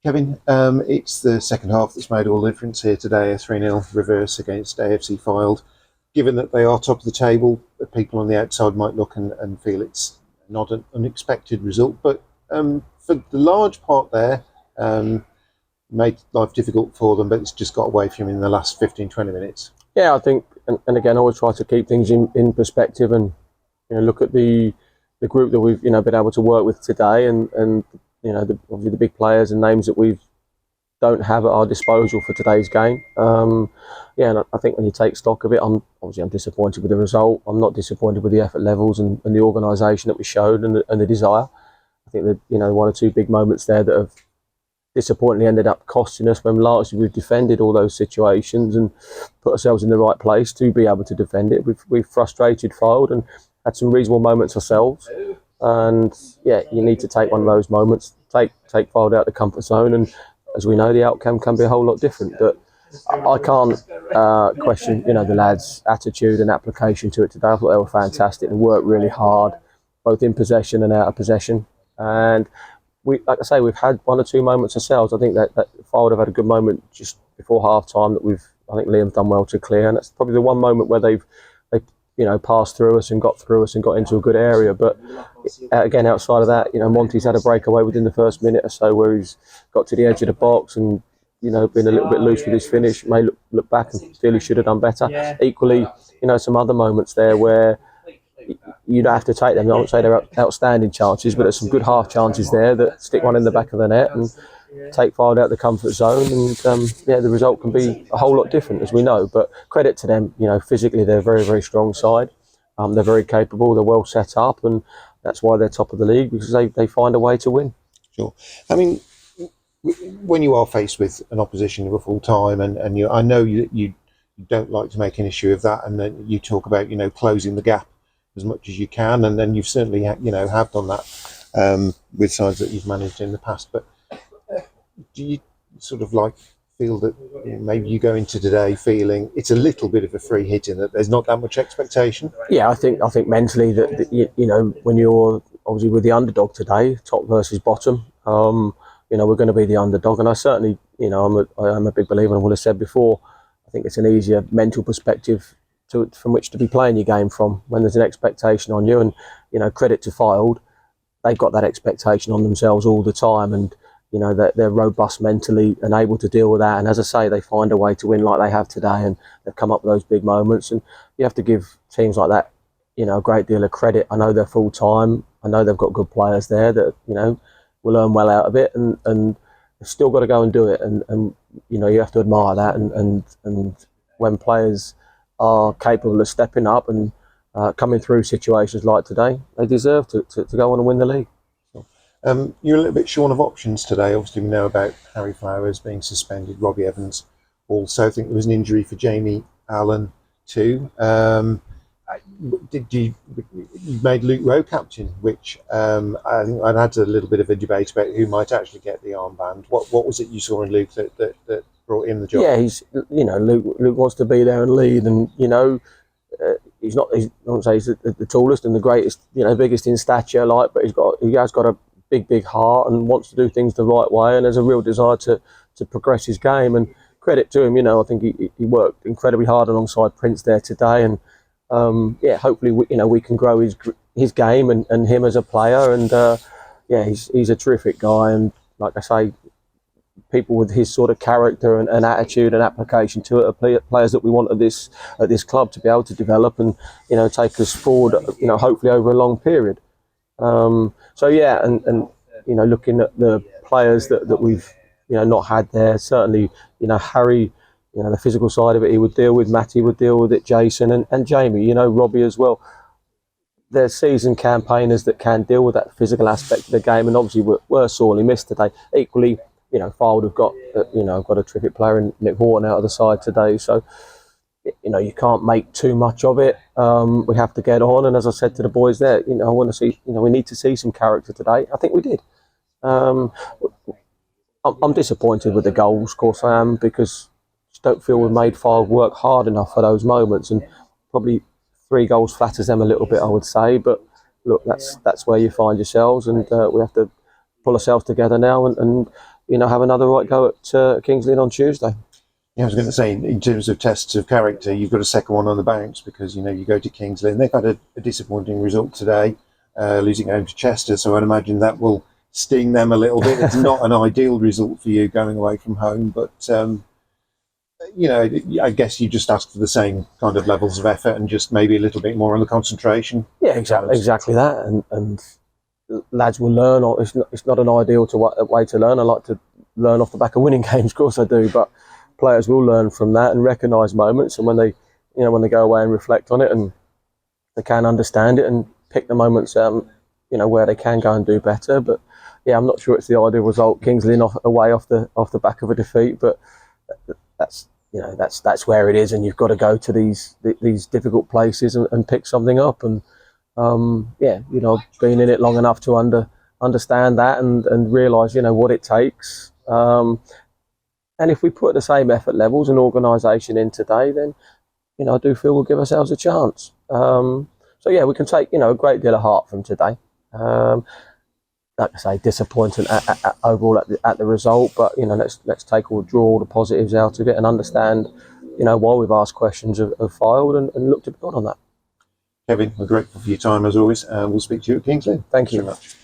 Kevin, it's the second half that's made all the difference here today. A 3-0 reverse against AFC Fylde. Given that they are top of the table, people on the outside might look and feel it's not an unexpected result. But for the large part there, made life difficult for them, but it's just got away from them in the last 15-20 minutes. Yeah, I think, and again, I always try to keep things in perspective and look at the group that we've been able to work with today, and obviously the big players and names that we don't have at our disposal for today's game. And I think when you take stock of it, I'm disappointed with the result. I'm not disappointed with the effort levels and the organisation that we showed and the desire. I think that one or two big moments there that have disappointingly ended up costing us, when largely we've defended all those situations and put ourselves in the right place to be able to defend it. We've frustrated Fylde and had some reasonable moments ourselves. And you need to take one of those moments, take Fylde out of the comfort zone, and as we know, the outcome can be a whole lot different. But I can't question the lads' attitude and application to it today. I thought they were fantastic. They worked really hard, both in possession and out of possession. And we've had one or two moments ourselves. I think that Fylde have had a good moment just before half time that I think Liam's done well to clear, and that's probably the one moment where they've passed through us and got through us and got into a good area. But again, outside of that, Monty's had a breakaway within the first minute or so where he's got to the edge of the box and been a little bit loose with his finish. May look back and feel he should have done better. Yeah. Equally, some other moments there where you don't have to take them. I won't say they're outstanding chances, but there's some good half chances there that stick one in the back of the net and take Fylde out of the comfort zone, and the result can be a whole lot different, as we know. But credit to them, physically they're a very, very strong side. They're very capable, they're well set up, and that's why they're top of the league, because they find a way to win. Sure. I mean, when you are faced with an opposition of a full time, and I know you don't like to make an issue of that, and then you talk about closing the gap as much as you can, and then you've certainly have done that with sides that you've managed in the past. But do you sort of feel that maybe you go into today feeling it's a little bit of a free hit in that there's not that much expectation? Yeah, I think mentally that when you're obviously with the underdog today, top versus bottom, we're going to be the underdog, and I certainly I'm a big believer, and I would have said before, I think it's an easier mental perspective from which to be playing your game from when there's an expectation on you. And credit to Fylde, they've got that expectation on themselves all the time, and they're robust mentally and able to deal with that. And as I say, they find a way to win like they have today, and they've come up with those big moments. And you have to give teams like that, a great deal of credit. I know they're full time. I know they've got good players there that will earn well out of it, and they've still got to go and do it. And you have to admire that. And when players are capable of stepping up and coming through situations like today, they deserve to go on and win the league. You're a little bit short of options today. Obviously, we know about Harry Flowers being suspended, Robbie Evans also. I think there was an injury for Jamie Allen too. You made Luke Rowe captain, which I think I'd had a little bit of a debate about who might actually get the armband. What was it you saw in Luke that brought him the job? Yeah, he's Luke wants to be there and lead, and he's not. I won't say he's the tallest and the greatest, biggest in stature, but he has got a big heart and wants to do things the right way, and has a real desire to progress his game. And credit to him, I think he worked incredibly hard alongside Prince there today, and hopefully we can grow his game and him as a player. And he's a terrific guy, and like I say, people with his sort of character and attitude and application to it are players that we want at this club to be able to develop and take us forward, hopefully over a long period. And looking at the players that we've not had there, certainly Harry, the physical side of it he would deal with, Matty would deal with it, Jason and Jamie, Robbie as well. They're seasoned campaigners that can deal with that physical aspect of the game, and obviously we're sorely missed today. Equally, Fylde have got a terrific player in Rich Worton out of the side today, so you can't make too much of it. We have to get on, and as I said to the boys there, I want to see, we need to see some character today. I think we did. I'm disappointed with the goals, of course I am, because I just don't feel we made Fylde work hard enough for those moments, and probably 3 goals flatters them a little bit, I would say. But look, that's where you find yourselves, and we have to pull ourselves together now and have another right go at Kings Lynn on Tuesday. Yeah, I was going to say, in terms of tests of character, you've got a second one on the bounce because, you go to Kings Lynn. They've had a disappointing result today, losing home to Chester, so I'd imagine that will sting them a little bit. It's not an ideal result for you going away from home, but, I guess you just ask for the same kind of levels of effort and just maybe a little bit more on the concentration. Yeah, exactly that. And lads will learn, or it's not an ideal way to learn. I like to learn off the back of winning games, of course I do, but players will learn from that and recognise moments, and when they go away and reflect on it, and they can understand it and pick the moments where they can go and do better. But yeah, I'm not sure it's the ideal result. Kings Lynn away off the back of a defeat, but that's where it is, and you've got to go to these difficult places and pick something up. And being in it long enough to understand that and realise what it takes. And if we put the same effort levels and organisation in today, then I do feel we'll give ourselves a chance. So yeah, we can take a great deal of heart from today. Like I say, disappointing overall at the result, but let's draw all the positives out of it and understand why we've asked questions of Fylde and look to build on that. Kevin, we're grateful for your time as always, and we'll speak to you at Kings Lynn. Thank you so much.